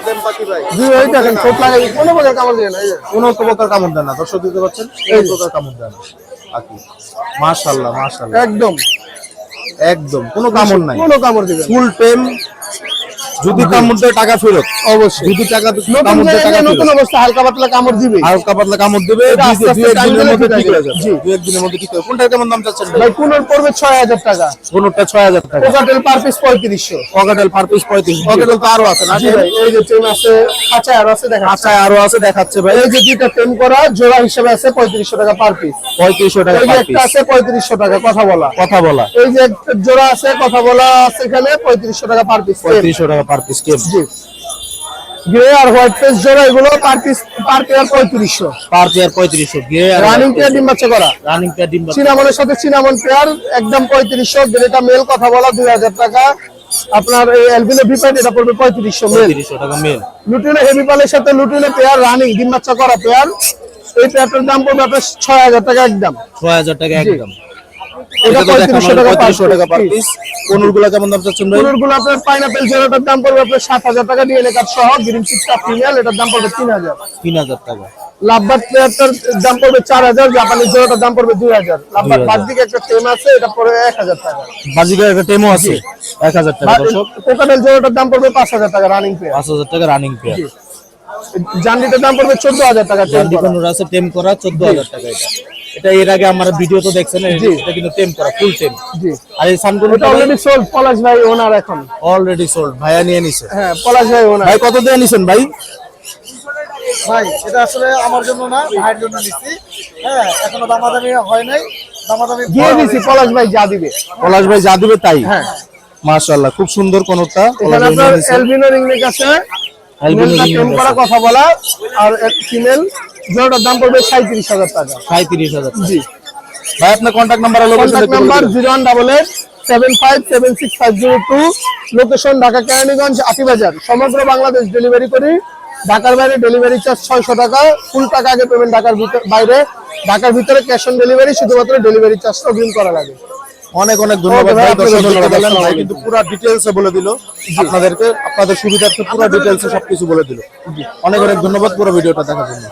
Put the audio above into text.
টেম পাখি ভাই। জি ভাই দেখেন ঠোঁট লাগাই কোনো প্রকার কামড় দিয়ে না, এই যে কোনো প্রকার কামড় দেয় না, দর্শক দিতে পারছেন, এই প্রকার কামড় দেয় না পাখি। মাশাআল্লাহ মাশাআল্লাহ, একদম একদম কোনো কামড় নাই, কোনো কামড় দিবে না। ফুল টেম। যদি কামড় দেয় টাকা ফেরত, অবশ্যই যদি টাকা নতুন কামড় দেয় টাকা জায়গায় নতুন ফেরত। অবস্থা হালকা পাতলা কামড় দিবে। হালকা পাতলা কামড় দেবে, এটা আস্তে আস্তে time দিনের দিলে মধ্যে ঠিক ঠিক হয়ে হয়ে যাবে। জি। 2-1 দিনের মধ্যে ঠিক হবে। কোনটার কেমন দাম চাচ্ছেন ভাই? ভাই কোনর পড়বে 6000 টাকা, কোনটা 6000 টাকা, cockatiel per piece 3500। Cockatiel per piece 35। Cockatiel তো আরো আছে না জি ভাই এই যে টেম আছে, খাঁচা আর আছে দেখেন। আচ্ছা আরো আছে দেখাচ্ছে ভাই। এই যে দুইটা টেম করা জোড়া হিসেবে আছে 3500 টাকা পার পিস। 3500 টাকা এই যে পার একটা পিস। আছে 3500 টাকা কথা বলা। কথা বলা এই যে একটা জোড়া আছে কথা বলা আছে এখানে 3500 টাকা পার পিস। 3500 টাকা পার পিস টেম। জি গ্রে আর হোয়াইট ফেস জোড়া এগুলো per piece per pair 3500। Per pair 3500। Grey আর রানিং পেয়ার ডিম বাচ্চা করা, রানিং পেয়ার ডিম বাচ্চা। চিনামনের সাথে চিনামন পেয়ার একদম 3500। গ্রেটা মেল কথা বলা 2000 টাকা। আপনার এই অ্যালবিনো ভিপাইট এটা পড়বে 3500 মেল। 3500 টাকা মেল। লুটিনো হেভি পালের সাথে লুটিনো পেয়ার রানিং ডিম বাচ্চা করা পেয়ার, এই পেয়ারটার দাম পড়বে আপনার 6000 টাকা একদম। 6000 টাকা একদম। এটা 3500 টাকা 3500 টাকা পার পিস। কোনগুলো কেমন দাম চাচ্ছেন ভাই? কোনগুলো আপনার পাইনাপল জোড়াটার দাম পড়বে আপনার 7000 টাকা ডিএনএ কার্ড সহ, গ্রিন চিপটা ফিমেল, এটার দাম পড়বে 3000। 3000 টাকা। লাভবার্ড পেয়ারটার দাম পড়বে 4000, জাপানি জোড়াটার দাম পড়বে 2000। লাভবার্ড বাদদিকে একটা টেম আছে এটা পড়বে 1000 টাকা। বাজিকার একটা টেমও আছে 1000 টাকা দর্শক। কোকাটেল জোড়াটার দাম পড়বে 5000 টাকা রানিং পেয়ার। 5000 টাকা রানিং পেয়ার। জান্ডিটার দাম পড়বে 14000 টাকা টেম করা। কোন আছে টেম করা 14000 টাকা। এটা এটা এর আগে আমরা ভিডিও তো দেখছেন, এটা কিন্তু টেম করা ফুল টেম। জি আর এই সানগুলো এটা অলরেডি সোল্ড, পলাশ ভাই ওনার এখন। অলরেডি সোল্ড, ভাইয়া নিয়ে নিছে। হ্যাঁ পলাশ ভাই ওনার। ভাই কত দিয়ে নিছেন ভাই? ভাই এটা আসলে আমার জন্য না, ভাইয়ের জন্য নিচ্ছি। হ্যাঁ এখনো দামাদামি হয় নাই, দামাদামি দিয়ে দিছি, পলাশ ভাই যা দিবে। পলাশ ভাই যা দিবে তাই। হ্যাঁ মাশাআল্লাহ খুব সুন্দর কোনটা। এখানে আপনার অ্যালবিনো রিংনেক আছে, মেলটা টেম করা কথা বলা, আর ফিমেল জোড়াটার দাম পড়বে 37000 টাকা। 37000 টাকা। জি ভাই আপনার কন্টাক্ট নাম্বার আর location contact number 01887576502, location Dhaka Keraniganj Atibazar. সমগ্র বাংলাদেশ ডেলিভারি করি, ঢাকার বাইরে ডেলিভারি চার্জ 600 টাকা, ফুল টাকা আগে পেমেন্ট ঢাকার বাইরে, ঢাকার ভিতরে ক্যাশ অন ডেলিভারি, শুধুমাত্র ডেলিভারি চার্জটা অগ্রিম করা লাগে। অনেক অনেক ধন্যবাদ ভাই। দর্শক ধন্যবাদ। বললেন ভাই কিন্তু পুরো ডিটেইলসে বলে দিল আপনাদেরকে, আপনাদের সুবিধার্থে পুরো ডিটেইলসে সবকিছু বলে দিল। অনেক অনেক ধন্যবাদ পুরো ভিডিওটা দেখার জন্য।